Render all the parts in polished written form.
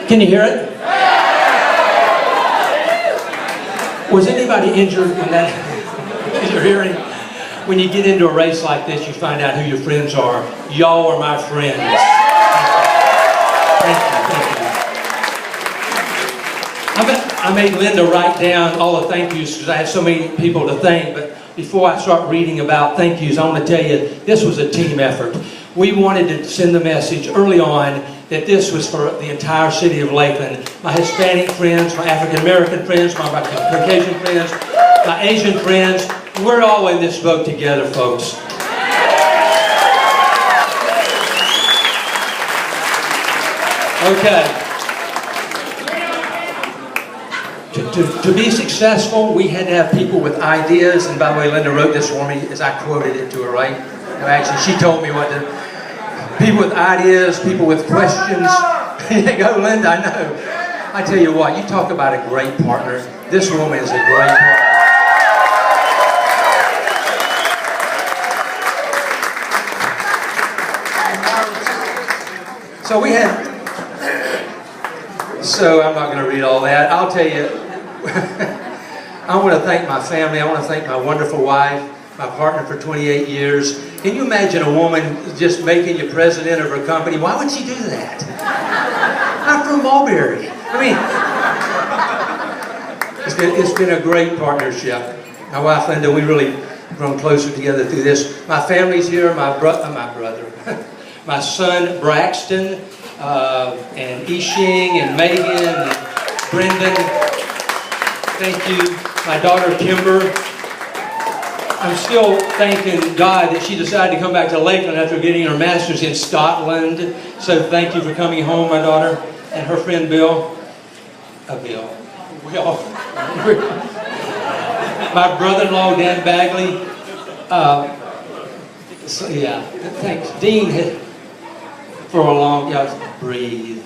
Can you hear it? Was anybody injured in that? In your hearing? When you get into a race like this, you find out who your friends are. Y'all are my friends. Thank you, thank you. I made Linda write down all the thank yous because I have so many people to thank. But before I start reading about thank yous, I want to tell you this was a team effort. We wanted to send the message early on that this was for the entire city of Lakeland. My Hispanic friends, my African American friends, my Caucasian friends, my Asian friends, we're all in this boat together, folks. Okay. To be successful, we had to have people with ideas, and by the way, Linda wrote this for me as I quoted it to her, right? No, actually, she told me what to... People with ideas, people with questions. There you go, Linda, I know. I tell you what, you talk about a great partner. This woman is a great partner. So we had... So I'm not going to read all that. I'll tell you, I want to thank my family. I want to thank my wonderful wife, my partner for 28 years. Can you imagine a woman just making you president of her company? Why would she do that? I'm from Mulberry. I mean, it's been a great partnership. My wife Linda, we really grown closer together through this. My family's here. My brother, my son Braxton, and Ishing and Megan and Brendan. Thank you. My daughter Kimber. I'm still thanking God that she decided to come back to Lakeland after getting her master's in Scotland. So thank you for coming home, my daughter. And her friend Bill. Bill. My brother-in-law, Dan Bagley. So, yeah, thanks. Dean had, for a long, breathe.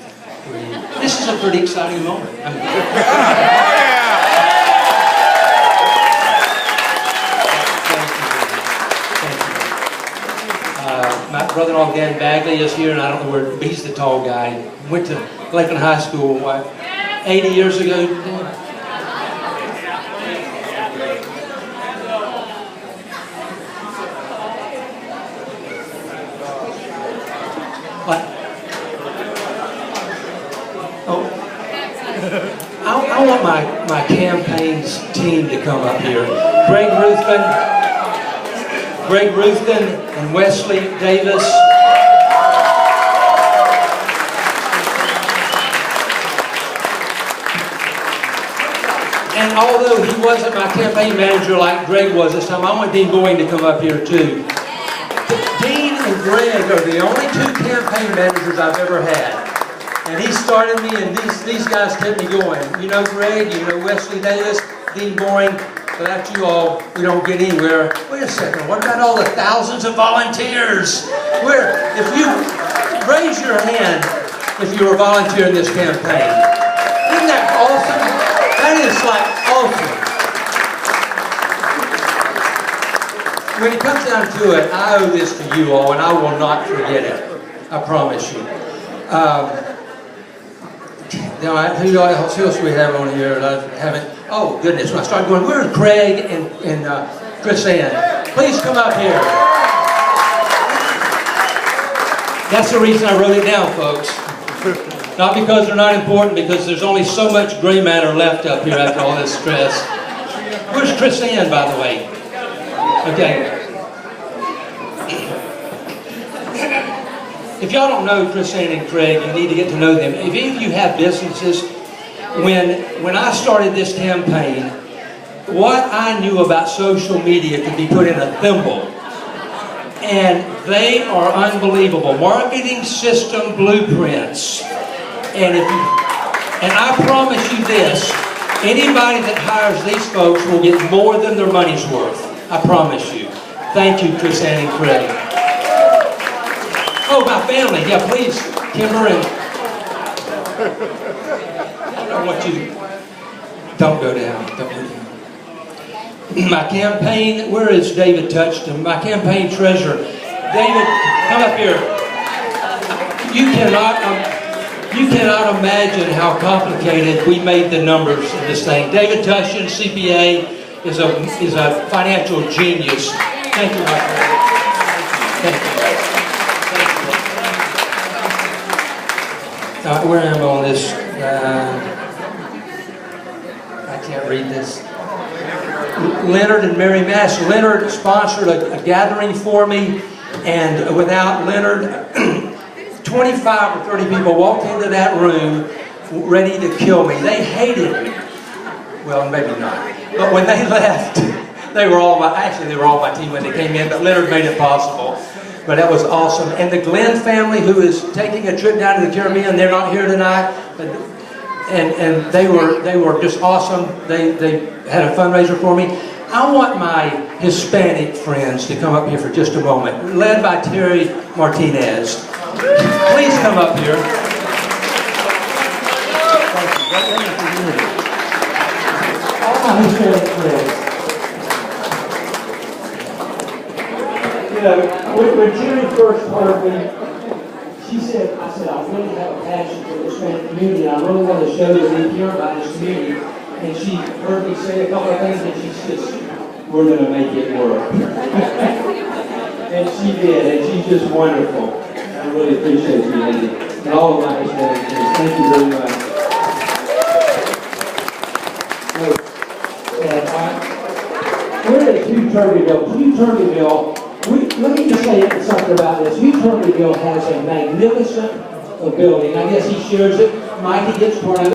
This is a pretty exciting moment. I mean, my brother-in-law Dan Bagley is here, and I don't know where, he's the tall guy. Went to Lakeland High School, what, 80 years ago? What? Oh. I want my campaign's team to come up here. Greg Ruthven and Wesley Davis. And although he wasn't my campaign manager like Greg was this time, I want Dean Boying to come up here too. Dean and Greg are the only two campaign managers I've ever had. And he started me, and these guys kept me going. You know Greg, you know Wesley Davis, Dean Boying. Without you all, we don't get anywhere. Wait a second, what about all the thousands of volunteers? If you raise your hand if you were volunteering this campaign. Isn't that awesome? That is like awesome. When it comes down to it, I owe this to you all, and I will not forget it. I promise you. Who else do we have on here that I haven't? Oh, goodness. When I started going, where's Craig and Chris Ann? Please come up here. That's the reason I wrote it down, folks. Not because they're not important, because there's only so much gray matter left up here after all this stress. Where's Chris Ann, by the way? Okay. If y'all don't know Chris Ann and Craig, you need to get to know them. If any of you have businesses, when I started this campaign, what I knew about social media could be put in a thimble. And they are unbelievable. Marketing system blueprints. And I promise you this, anybody that hires these folks will get more than their money's worth. I promise you. Thank you, Chris Ann and Craig. Oh, my family. Yeah, please. Kimber and... I want you to... Don't go down. Don't go down. My campaign... Where is David Touchton? My campaign treasurer. David, come up here. You You cannot imagine how complicated we made the numbers in this thing. David Tushin, CPA, is a financial genius. Thank you, my friend. Thank you. Where am I on this? I can't read this. Leonard and Mary Mass. Leonard sponsored a gathering for me, and without Leonard, 25 or 30 people walked into that room ready to kill me. They hated me. Well, maybe not. But when they left, they were all my team when they came in, but Leonard made it possible. But that was awesome. And the Glenn family, who is taking a trip down to the Caribbean, they're not here tonight. And they were just awesome. They had a fundraiser for me. I want my Hispanic friends to come up here for just a moment, led by Terry Martinez. Please come up here. All my Hispanic friends. You know, when Terry first heard me, I said, I really have a passion for the Hispanic community. I really want to show that we care about this community. And she heard me say a couple of things, and she says, we're going to make it work. And she did, and she's just wonderful. I really appreciate you, Andy. And all of my Hispanic friends, thank you very much. We're at Hugh Turveyville. Hugh Turveyville, let me just say something about this. Hugh Turveyville has a magnificent building. I guess he shares it. Mikey gets part of it.